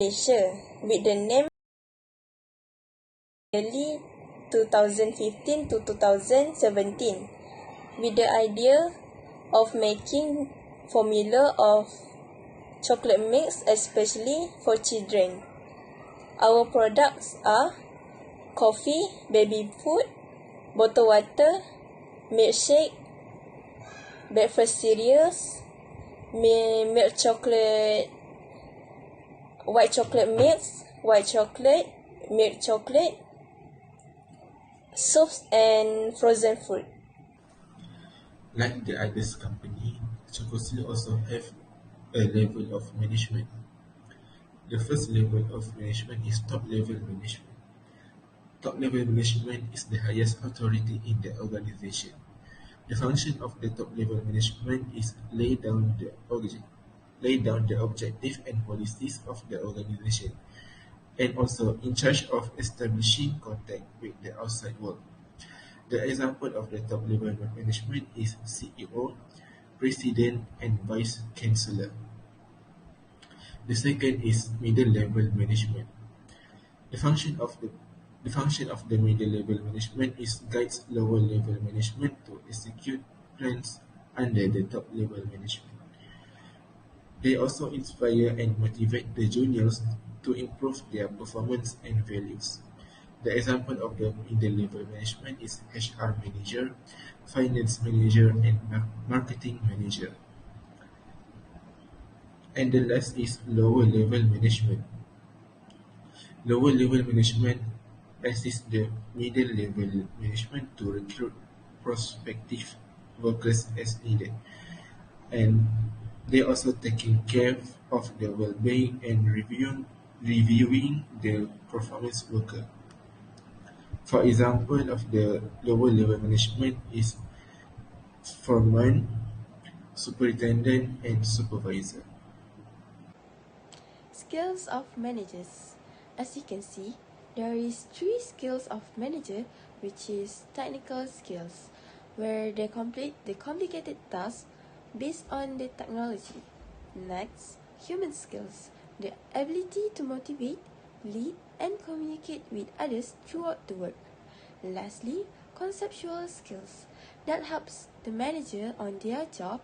Malaysia with the name early 2015 to 2017 with the idea of making formula of chocolate mix especially for children. Our products are coffee, baby food, bottled water, milkshake, breakfast cereals, milk chocolate, white chocolate mix, white chocolate, milk chocolate, soups and frozen food. Like the others company, Chocoslay also have a level of management. The first level of management is top level management. Top level management is the highest authority in the organization. The function of the top level management is lay down the objective and policies of the organization, and also in charge of establishing contact with the outside world. The example of the top level management is CEO, President, and Vice Chancellor. The second is middle level management. The function of the middle level management is guides lower level management to execute plans under the top level management. They also inspire and motivate the juniors to improve their performance and values. The example of the middle level management is HR manager, finance manager, and marketing manager. And the last is lower level management. Lower level management assists the middle level management to recruit prospective workers as needed, and they also taking care of the well-being and reviewing the performance worker. For example of the lower level management is foreman, superintendent, and supervisor. Skills of managers. As you can see, there is 3 skills of manager, which is technical skills, where they complete the complicated tasks based on the technology. Next, human skills, the ability to motivate, lead, and communicate with others throughout the work. Lastly, conceptual skills, that helps the manager on their job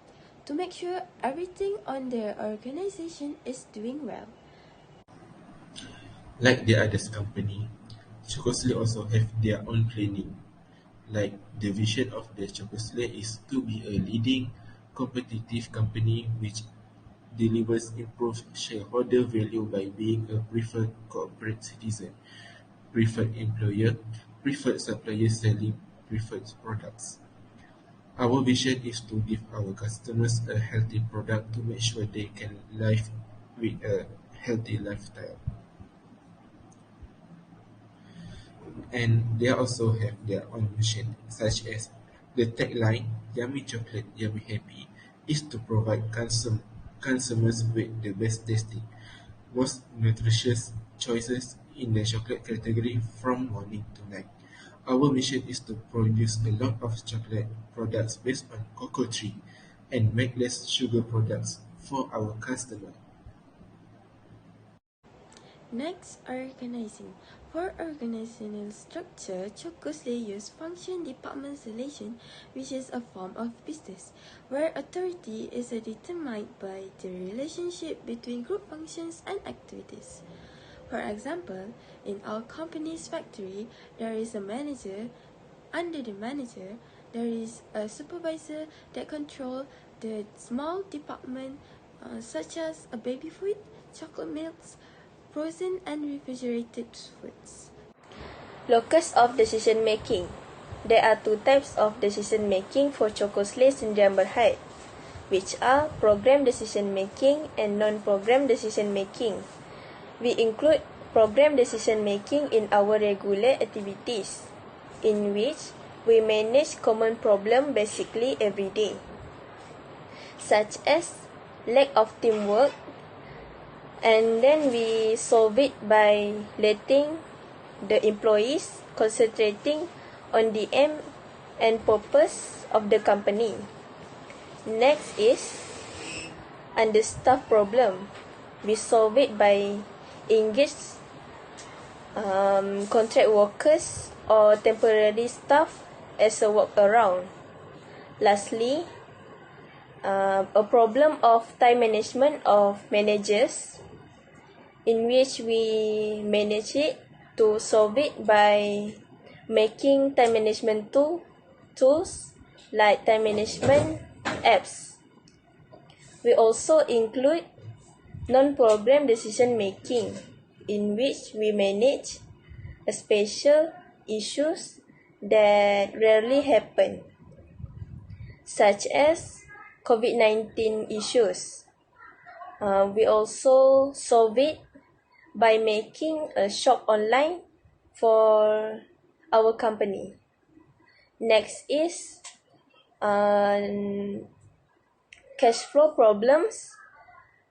to make sure everything on their organization is doing well. Like the others company, Chocoslay also have their own planning. Like the vision of the Chocoslay is to be a leading competitive company which delivers improved shareholder value by being a preferred corporate citizen, preferred employer, preferred supplier selling preferred products. Our vision is to give our customers a healthy product to make sure they can live with a healthy lifestyle. And they also have their own mission, such as the tagline "Yummy Chocolate, Yummy Happy" is to provide consumers with the best tasting, most nutritious choices in the chocolate category from morning to night. Our mission is to produce a lot of chocolate products based on cocoa tree and make less sugar products for our customer. Next, organizing. For organizational structure, Chocoslay use function departmentalization, which is a form of business, where authority is determined by the relationship between group functions and activities. For example, in our company's factory, there is a manager. Under the manager, there is a supervisor that controls the small department such as a baby food, chocolate milks, frozen and refrigerated foods. Locus of decision making. There are 2 types of decision making for Chocoslay Sdn Bhd, which are program decision making and non-program decision making. We include program decision making in our regular activities, in which we manage common problem basically every day, such as lack of teamwork, and then we solve it by letting the employees concentrating on the aim and purpose of the company. Next is understaffed problem. We solve it by engage contract workers or temporary staff as a workaround. Lastly, a problem of time management of managers, in which we manage it to solve it by making time management tools like time management apps. We also include non-program decision making, in which we manage special issues that rarely happen, such as COVID-19 issues. We also solve it by making a shop online for our company. Next is cash flow problems,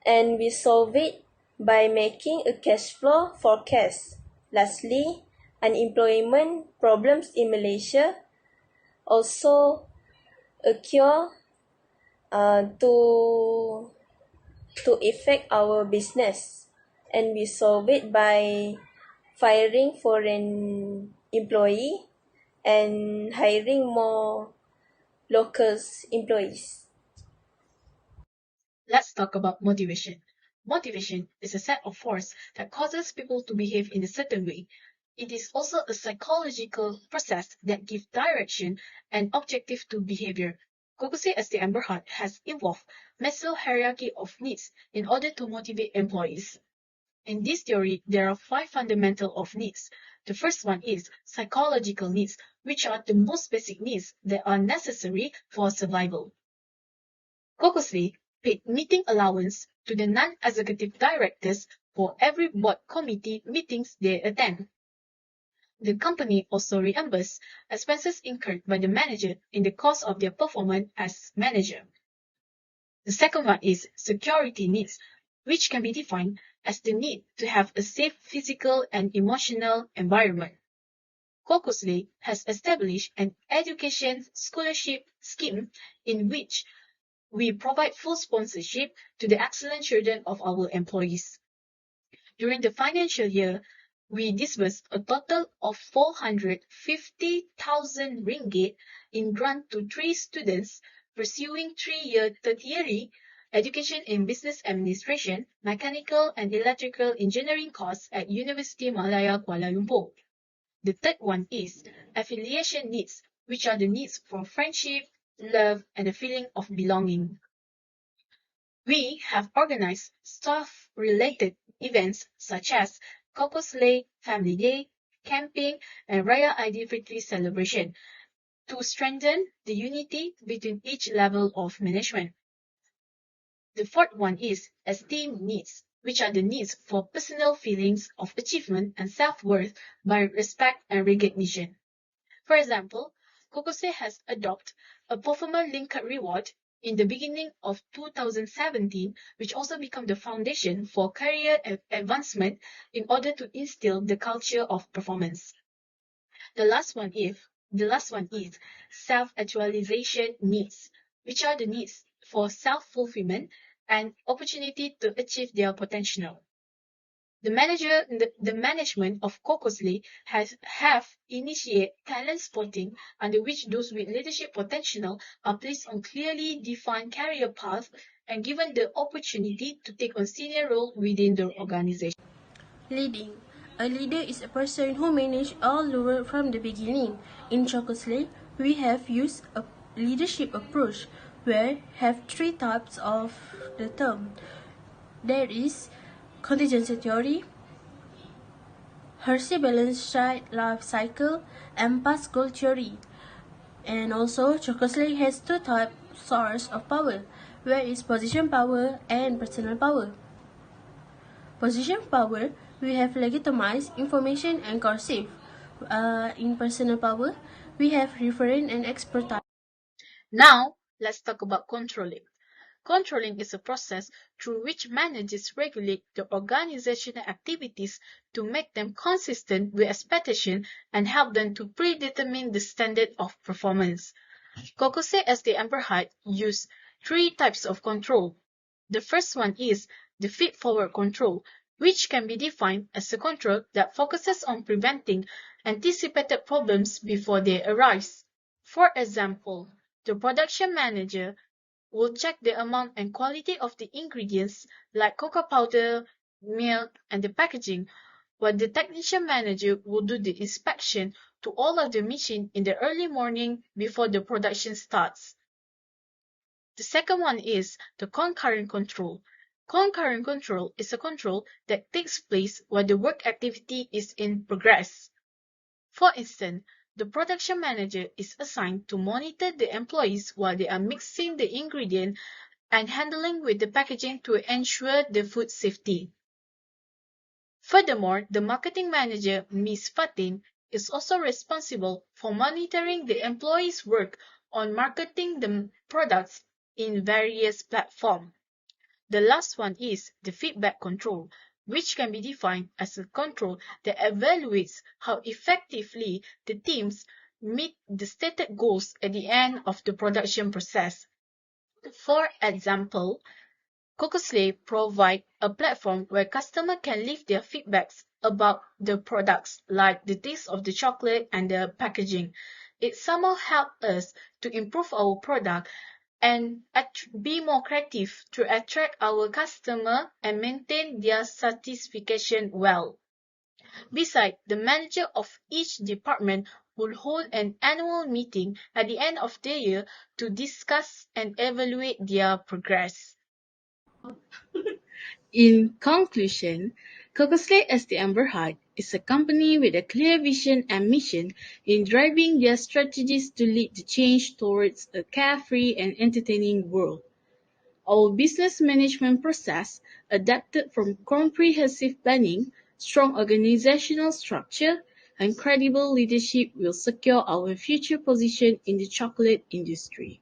and we solve it by making a cash flow forecast. Lastly, unemployment problems in Malaysia, also a cure to affect our business, and we solve it by firing foreign employee and hiring more local employees. Let's talk about motivation. Motivation is a set of force that causes people to behave in a certain way. It is also a psychological process that gives direction and objective to behavior. Chocoslay as the Amber Heart has involved Maslow's hierarchy of needs in order to motivate employees. In this theory, there are 5 fundamental of needs. The first one is psychological needs, which are the most basic needs that are necessary for survival. Chocoslay paid meeting allowance to the non-executive directors for every board committee meetings they attend. The company also reimbursed expenses incurred by the manager in the course of their performance as manager. The second one is security needs, which can be defined as the need to have a safe physical and emotional environment. Chocoslay has established an education scholarship scheme in which we provide full sponsorship to the excellent children of our employees. During the financial year, we disbursed a total of 450,000 ringgit in grant to 3 students pursuing 3-year tertiary education in business administration, mechanical and electrical engineering course at University Malaya Kuala Lumpur. The third one is affiliation needs, which are the needs for friendship, love, and a feeling of belonging. We have organized staff-related events such as Chocoslay Family Day, camping, and Raya Aidilfitri celebration to strengthen the unity between each level of management. The fourth one is esteem needs, which are the needs for personal feelings of achievement and self-worth by respect and recognition. For example, Chocoslay has adopted a performer-linked reward in the beginning of 2017, which also became the foundation for career advancement in order to instill the culture of performance. The last one is self-actualization needs, which are the needs for self-fulfillment and opportunity to achieve their potential. The management of Chocoslay have initiated talent spotting, under which those with leadership potential are placed on clearly defined career paths and given the opportunity to take on senior role within the organization. Leading. A leader is a person who manages all the work from the beginning. In Chocoslay, we have used a leadership approach where have 3 types of the term. There is contingency theory, Hershey balanced life cycle, and past goal theory. And also, Chocoslay has 2 types source of power, where is position power and personal power. Position power, we have legitimized information and coercive. In personal power, we have referent and expertise. Now, let's talk about controlling. Controlling is a process through which managers regulate the organizational activities to make them consistent with expectation and help them to predetermine the standard of performance. Chocoslay as the Amber Heart use 3 types of control. The first one is the feed-forward control, which can be defined as a control that focuses on preventing anticipated problems before they arise. For example, the production manager will check the amount and quality of the ingredients like cocoa powder, milk, and the packaging, while the technician manager will do the inspection to all of the machine in the early morning before the production starts. The second one is the concurrent control. Concurrent control is a control that takes place while the work activity is in progress. For instance, the production manager is assigned to monitor the employees while they are mixing the ingredient and handling with the packaging to ensure the food safety. Furthermore, the marketing manager, Ms. Fatin, is also responsible for monitoring the employees' work on marketing the products in various platforms. The last one is the feedback control, which can be defined as a control that evaluates how effectively the teams meet the stated goals at the end of the production process. For example, Chocoslay provides a platform where customers can leave their feedbacks about the products, like the taste of the chocolate and the packaging. It somehow helps us to improve our product and be more creative to attract our customer and maintain their satisfaction well. Besides, the manager of each department will hold an annual meeting at the end of the year to discuss and evaluate their progress. In conclusion, Cocoslay as the Amber Heart is a company with a clear vision and mission in driving their strategies to lead the change towards a carefree and entertaining world. Our business management process, adapted from comprehensive planning, strong organizational structure, and credible leadership will secure our future position in the chocolate industry.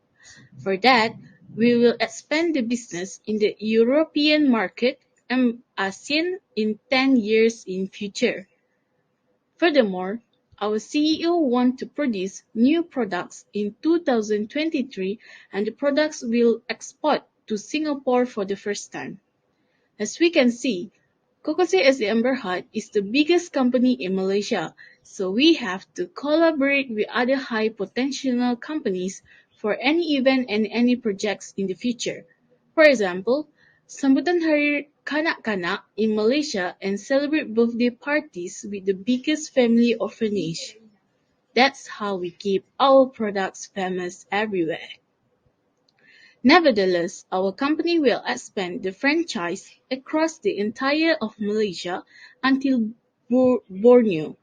For that, we will expand the business in the European market and ASEAN in 10 years in future. Furthermore, our CEO wants to produce new products in 2023 and the products will export to Singapore for the first time. As we can see, Kokose as the Amber Heart is the biggest company in Malaysia, so we have to collaborate with other high potential companies for any event and any projects in the future. For example, sambutan Hari Kanak-Kanak in Malaysia and celebrate birthday parties with the biggest family orphanage. That's how we keep our products famous everywhere. Nevertheless, our company will expand the franchise across the entire of Malaysia until Borneo.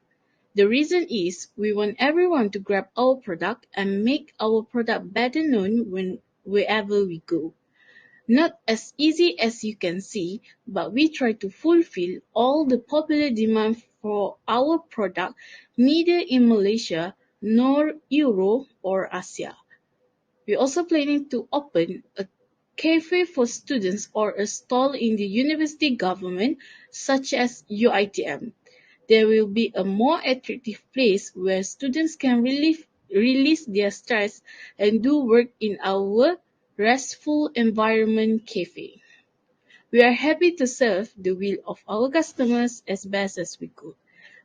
The reason is we want everyone to grab our product and make our product better known wherever we go. Not as easy as you can see, but we try to fulfill all the popular demand for our product neither in Malaysia nor Europe or Asia. We're also planning to open a cafe for students or a stall in the university government such as UITM. There will be a more attractive place where students can release their stress and do work in our restful environment cafe. We are happy to serve the will of our customers as best as we could.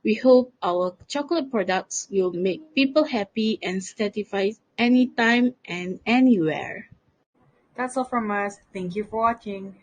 We hope our chocolate products will make people happy and satisfied anytime and anywhere. That's all from us. Thank you for watching.